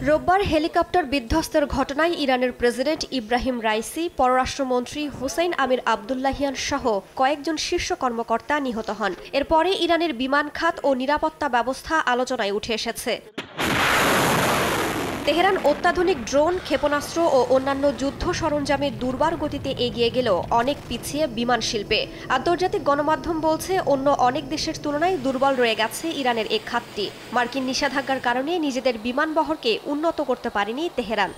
রোববার হেলিকপ্টার বিধ্বস্তের ঘটনায় ইরানের প্রেসিডেন্ট ইব্রাহিম রাইসি, পররাষ্ট্রমন্ত্রী হুসেইন আমির আবদুল্লাহিয়ান সহ কয়েকজন শীর্ষ কর্মকর্তা নিহত হন। এরপরে ইরানের বিমান খাত ও নিরাপত্তা ব্যবস্থা আলোচনায় উঠে এসেছে। তেহরান অত্যাধুনিক ড্রোন, ক্ষেপণাস্ত্র ও অন্যান্য যুদ্ধ সরঞ্জামে দুর্বার গতিতে এগিয়ে গেলেও অনেক পিছিয়ে বিমান শিল্পে। আন্তর্জাতিক গণমাধ্যম বলছে, অন্য অনেক দেশের তুলনায় দুর্বল রয়ে গেছে ইরানের এই খাতটি। মার্কিন নিষেধাজ্ঞার কারণে নিজেদের বিমান বহরকে উন্নত করতে পারেনি তেহরান।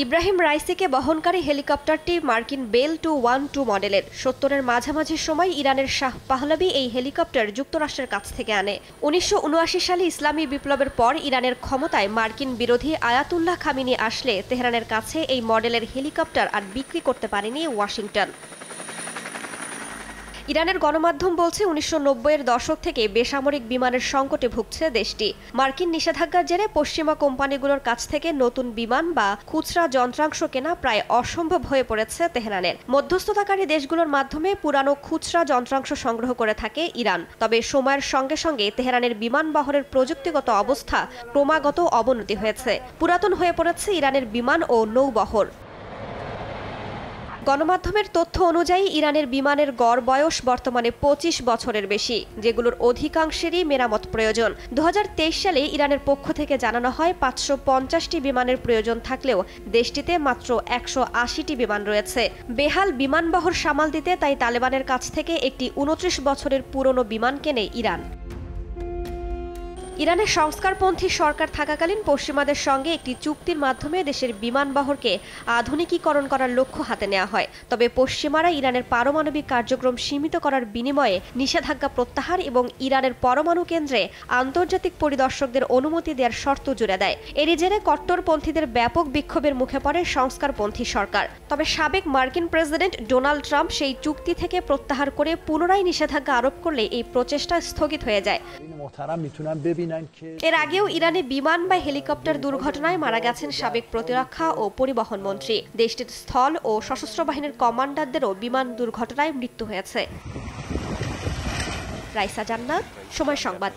ইব্রাহিম রাইসিকে বহনকারী হেলিকপ্টারটি মার্কিন বেল 212 মডেলের। 70-এর মাঝামাঝি সময় ইরানের শাহ পাহলাভি এই হেলিকপ্টার যুক্তরাষ্ট্রের কাছ থেকে আনে। 1979 সালে ইসলামী বিপ্লবের পর ইরানের ক্ষমতায় মার্কিন বিরোধী আয়াতুল্লাহ খামিনি আসলে তেহরানের কাছে এই মডেলের হেলিকপ্টার আর বিক্রি করতে পারেনি ওয়াশিংটন। ইরানের গণমাধ্যম বলছে, 1990-এর দশক থেকে বেসামরিক বিমানের সংকটে ভুগছে দেশটি। মার্কিন নিষেধাজ্ঞার জেরে পশ্চিমা কোম্পানিগুলোর কাছ থেকে নতুন বিমান বা খুচরা যন্ত্রাংশ কেনা প্রায় অসম্ভব হয়ে পড়েছে তেহরানের। মধ্যস্থতাকারী দেশগুলোর মাধ্যমে পুরানো খুচরা যন্ত্রাংশ সংগ্রহ করে থাকে ইরান। তবে সময়ের সঙ্গে সঙ্গে তেহরানের বিমান বহরের প্রযুক্তিগত অবস্থা ক্রমাগত অবনতি হয়েছে। পুরাতন হয়ে পড়েছে ইরানের বিমান ও নৌবহর। গণমাধ্যমের তথ্য অনুযায়ী ইরানের বিমানের গড় বয়স বর্তমানে 25 বছরের বেশি, যেগুলোর অধিকাংশেরই মেরামত প্রয়োজন। 2023 সালে ইরানের পক্ষ থেকে জানানো হয় 550টি বিমানের প্রয়োজন থাকলেও দেশটিতে মাত্র 180টি বিমান রয়েছে। বেহাল বিমানবহর সামাল দিতে তাই তালেবানের কাছ থেকে একটি 29 বছরের পুরনো বিমান কেনে ইরান। ইরানের সংস্কারপন্থী সরকার থাকাকালীন পশ্চিমাদের সঙ্গে একটি চুক্তির মাধ্যমে দেশের বিমানবহরকে আধুনিকীকরণ করার লক্ষ্য হাতে নেওয়া হয়। তবে পশ্চিমারা ইরানের পারমাণবিক কার্যক্রম সীমিত করার বিনিময়ে নিষেধাজ্ঞা প্রত্যাহার এবং ইরানের পরমাণু কেন্দ্রে আন্তর্জাতিক পরিদর্শকদের অনুমতি দেওয়ার শর্ত জুড়ে দেয়। এরই জেরে কট্টরপন্থীদের ব্যাপক বিক্ষোভের মুখে পড়ে সংস্কারপন্থী সরকার। তবে সাবেক মার্কিন প্রেসিডেন্ট ডোনাল্ড ট্রাম্প সেই চুক্তি থেকে প্রত্যাহার করে পুনরায় নিষেধাজ্ঞা আরোপ করলে এই প্রচেষ্টা স্থগিত হয়ে যায়। এর আগেও ইরানে বিমান বা হেলিকপ্টার দুর্ঘটনায় মারা গেছেন সাবেক প্রতিরক্ষা ও পরিবহন মন্ত্রী। দেশটির স্থল ও সশস্ত্র বাহিনীর কমান্ডারদেরও বিমান দুর্ঘটনায় মৃত্যু হয়েছে। রাইসা জান্নাত, সময় সংবাদ।